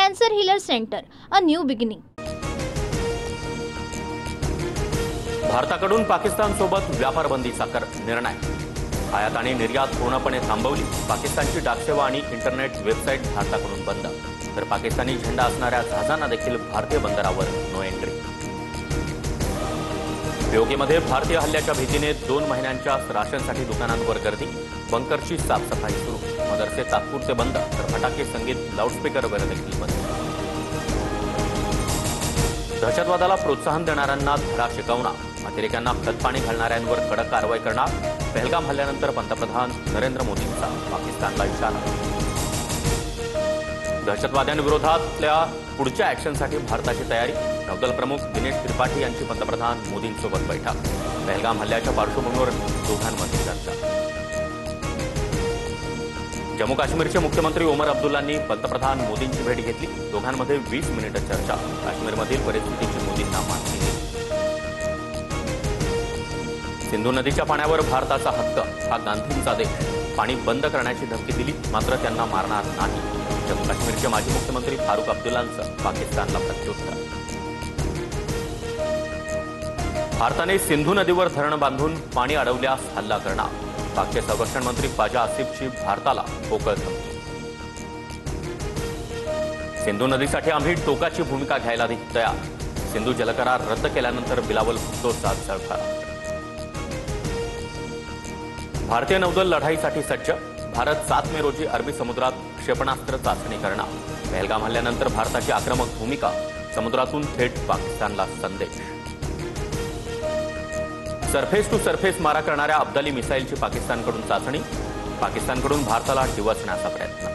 Cancer Healer Center, a new beginning. भारताकडून पाकिस्तानसोबत व्यापार बंदीचा निर्णय. आयात आणि निर्यात पूर्णपणे थांबवली. पाकिस्तानची डाकसेवा आणि इंटरनेट वेबसाईट भारताकडून बंद. तर पाकिस्तानी झेंडा असणाऱ्या जहाजांना देखील भारतीय बंदरावर नो एंट्री. पीओकेमध्ये भारतीय हल्ल्याच्या भीतीने 2 महिन्यांच्या राशनसाठी दुकानांवर गर्दी. बंकरची साफसफाई सुरू. मदरसे तात्पुरते बंद. तर फटाके, संगीत, लाऊडस्पीकरवर देखील बंद. दहशतवादाला प्रोत्साहन देणाऱ्यांना धडा शिकवणार. अतिरेक्यांना खतपाणी घालणाऱ्यांवर कडक कारवाई करणार. पहलगाम हल्ल्यानंतर पंतप्रधान नरेंद्र मोदींचा पाकिस्तानला इशारा. दहशतवाद्यांविरोधातल्या पुढच्या ॲक्शनसाठी भारताची तयारी. नौदल प्रमुख दिनेश त्रिपाठी यांची पंतप्रधान मोदींसोबत बैठक. पहलगाम हल्ल्याच्या पार्श्वभूमीवर दोघांमध्ये चर्चा. जम्मू काश्मीरचे मुख्यमंत्री ओमर अब्दुल्लांनी पंतप्रधान मोदींची भेट घेतली. दोघांमध्ये 20 मिनिटं चर्चा. काश्मीरमधील परिस्थितीची मोदींना माहिती दिली. सिंधू नदीच्या पाण्यावर भारताचा हक्क. हा गांधींचा देश. पाणी बंद करण्याची धमकी दिली, मात्र त्यांना मारणार नाही. जम्मू काश्मीरचे माजी मुख्यमंत्री फारुख अब्दुल्लांचं पाकिस्तानला प्रत्युत्तर. भारताने सिंधू नदीवर धरण बांधून पाणी अडवल्यास हल्ला करणार. पाकचे संरक्षण मंत्री ख्वाजा आसिफची भारताला पोकळ धमकी. सिंधू नदीसाठी आम्ही टोकाची भूमिका घ्यायला तयार. सिंधू जलकरार रद्द केल्यानंतर बिलावल भुट्टोचा चळखळा. भारतीय नौदल लढाईसाठी सज्ज. भारत 7 मे रोजी अरबी समुद्रात क्षेपणास्त्र चाचणी करणार. पहलगाम हल्ल्यानंतर भारताची आक्रमक भूमिका. समुद्रातून थेट पाकिस्तानला संदेश. सरफेस टू सरफेस मारा करणाऱ्या अब्दाली मिसाईलची पाकिस्तानकडून चाचणी. पाकिस्तानकडून भारताला डिवचण्याचा प्रयत्न.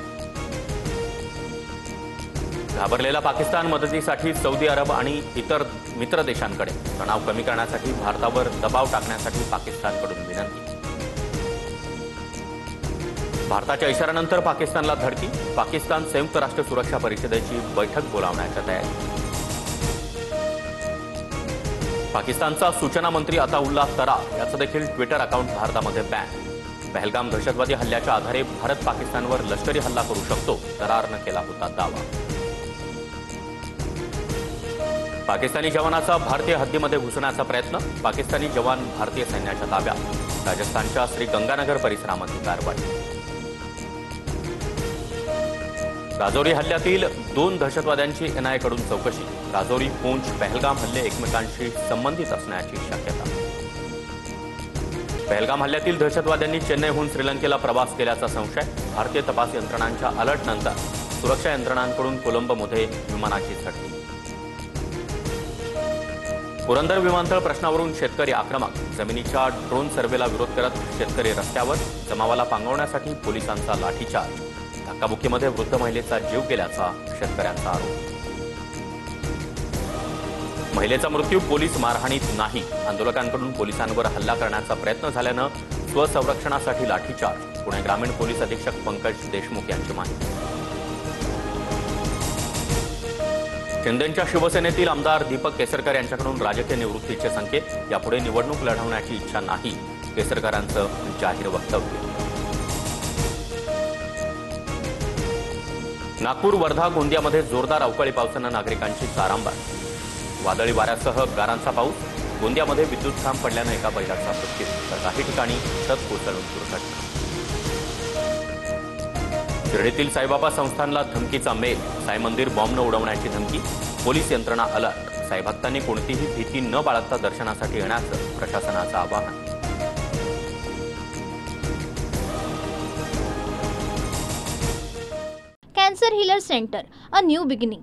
घाबरलेला पाकिस्तान मदतीसाठी सौदी अरब आणि इतर मित्र देशांकडे. तणाव कमी करण्यासाठी भारतावर दबाव टाकण्यासाठी पाकिस्तानकडून विनंती. भारताच्या इशाऱ्यानंतर पाकिस्तानला धडकी. पाकिस्तान संयुक्त राष्ट्र सुरक्षा परिषदेची बैठक बोलावण्याच्या तयारी. पाकिस्तानचा सूचना मंत्री अताउल्ला तरा याचं देखील ट्विटर अकाउंट भारतामध्ये बॅन. पहलगाम दहशतवादी हल्ल्याच्या आधारे भारत पाकिस्तानवर लष्करी हल्ला करू शकतो, तरारनं केला होता दावा. पाकिस्तानी जवानाचा भारतीय हद्दीमध्ये घुसण्याचा प्रयत्न. पाकिस्तानी जवान भारतीय सैन्याच्या ताब्यात. राजस्थानच्या श्री गंगानगर परिसरामध्ये कारवाई. राजौरी हल्ल्यातील 2 दहशतवाद्यांची एनआयएकडून चौकशी. राजौरी, पूंछ, पहलगाम हल्ले एकमेकांशी संबंधित असण्याची शक्यता. पहलगाम हल्ल्यातील दहशतवाद्यांनी चेन्नईहून श्रीलंकेला प्रवास केल्याचा संशय. भारतीय तपास यंत्रणांच्या अलर्टनंतर सुरक्षा यंत्रणांकडून कोलंबोमध्ये विमानाची झडती. पुरंदर विमानतळ प्रश्नावरून शेतकरी आक्रमक. जमिनीच्या ड्रोन सर्व्हेला विरोध करत शेतकरी रस्त्यावर. जमावाला पांगवण्यासाठी पोलिसांचा लाठीचार्ज. धक्काबुक्कीमध्ये वृद्ध महिलेचा जीव गेल्याचा शेतकऱ्यांचा आरोप. महिलेचा मृत्यू पोलीस मारहाणीत नाही. आंदोलकांकडून पोलिसांवर हल्ला करण्याचा प्रयत्न झाल्यानं स्वसंरक्षणासाठी लाठीचार्ज. पुणे ग्रामीण पोलीस अधीक्षक पंकज देशमुख यांची माहिती. शिंदेंच्या शिवसेनेतील आमदार दीपक केसरकर यांच्याकडून राजकीय निवृत्तीचे संकेत. यापुढे निवडणूक लढवण्याची इच्छा नाही, केसरकरांचं जाहीर वक्तव्य. नागपूर, वर्धा, गोंदियामध्ये जोरदार अवकाळी पावसानं नागरिकांची तारांबळ. वादळी वाऱ्यासह गारांचा पाऊस. गोंदियामध्ये विद्युत खांब पडल्यानं एका बैलाचा मृत्यू, तर काही ठिकाणी छत कोसळून दुर्घटना. शिर्डीतील साईबाबा संस्थानला धमकीचा मेल. साई मंदिर बॉम्बनं उडवण्याची धमकी. पोलीस यंत्रणा अलर्ट. साईभक्तांनी कोणतीही भीती न बाळगता दर्शनासाठी येण्याचं प्रशासनाचं आवाहन. Cancer Healer Center, a new beginning.